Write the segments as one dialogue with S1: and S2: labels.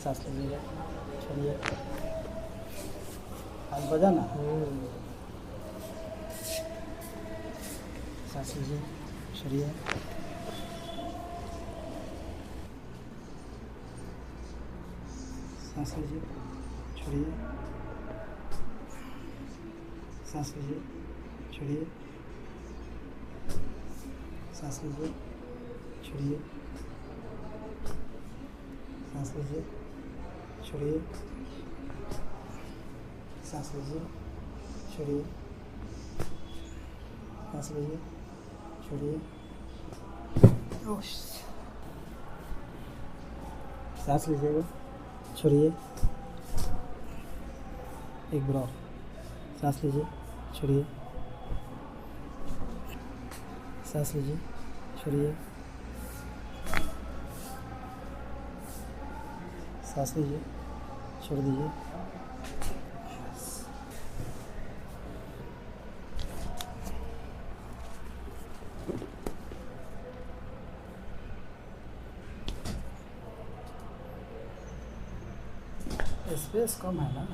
S1: सांस लीजिएगा, छोड़िए, हाथ बजा ना, सांस लीजिए, छोड़िए, सांस लीजिए, छोड़िए, सांस लीजिए, छोड़िए, सांस लीजिए, छोड़िए, सांस लीजिए, छोड़िए, सांस लीजिए, छोड़िए, सांस लीजिए, छोड़िए, सांस लीजिएगा, छोड़िए, एक बार और सांस लीजिए, छोड़िए, सांस लीजिए, छोड़िए, सांस लीजिए, छोड़ दीजिए, स्पेस कम है ना।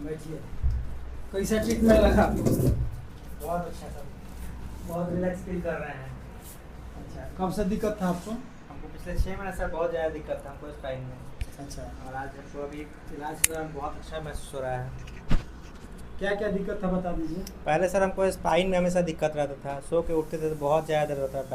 S1: बैठिए। कैसा ट्रीटमेंट लगा आपको?
S2: बहुत अच्छा सर, बहुत रिलैक्स फील कर रहे हैं।
S1: अच्छा, कब से दिक्कत था आपको?
S2: हमको पिछले 6 महीने से बहुत ज़्यादा दिक्कत था हमको स्पाइन में,
S1: अच्छा,
S2: और आज हमको अभी इलाज के दौरान बहुत अच्छा महसूस हो रहा है।
S1: क्या क्या दिक्कत था बता दीजिए।
S2: पहले सर हमको स्पाइन में हमेशा दिक्कत रहता था, सो के उठते थे तो बहुत ज़्यादा दर्द रहता था,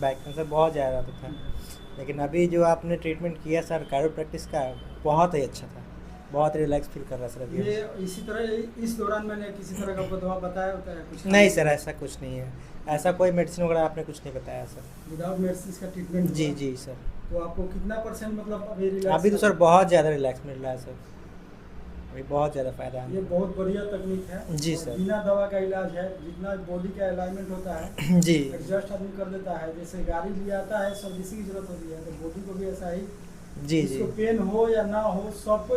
S2: बैक पेन सर बहुत ज़्यादा रहता था। लेकिन अभी जो आपने ट्रीटमेंट किया सर कायरोप्रैक्टिस का, बहुत ही अच्छा था, बहुत रिलैक्स फील कर रहा है सर अभी।
S1: ये इसी तरह इस दौरान मैंने किसी तरह का दवा बताया होता है कुछ?
S2: नहीं सर, ऐसा कुछ नहीं है, ऐसा कोई मेडिसिन वगैरह आपने कुछ नहीं बताया सर।
S1: विदाउट मेडिसिन का ट्रीटमेंट?
S2: जी जी सर।
S1: तो आपको कितना % मतलब अभी रिलैक्स?
S2: अभी तो सर बहुत ज़्यादा रिलैक्स मिल रहा है सर, अभी बहुत ज़्यादा फ़ायदा है।
S1: ये बहुत बढ़िया तकनीक है
S2: जी
S1: और
S2: सर।
S1: बिना दवा का इलाज है। जितना बॉडी का अलाइनमेंट होता है
S2: जी
S1: एडजस्ट आदमी कर देता है। जैसे गाड़ी ले आता है सर्विसिंग की जरूरत होती है, तो बॉडी को भी ऐसा ही,
S2: जी जी।
S1: जिसको पेन हो या ना हो सबको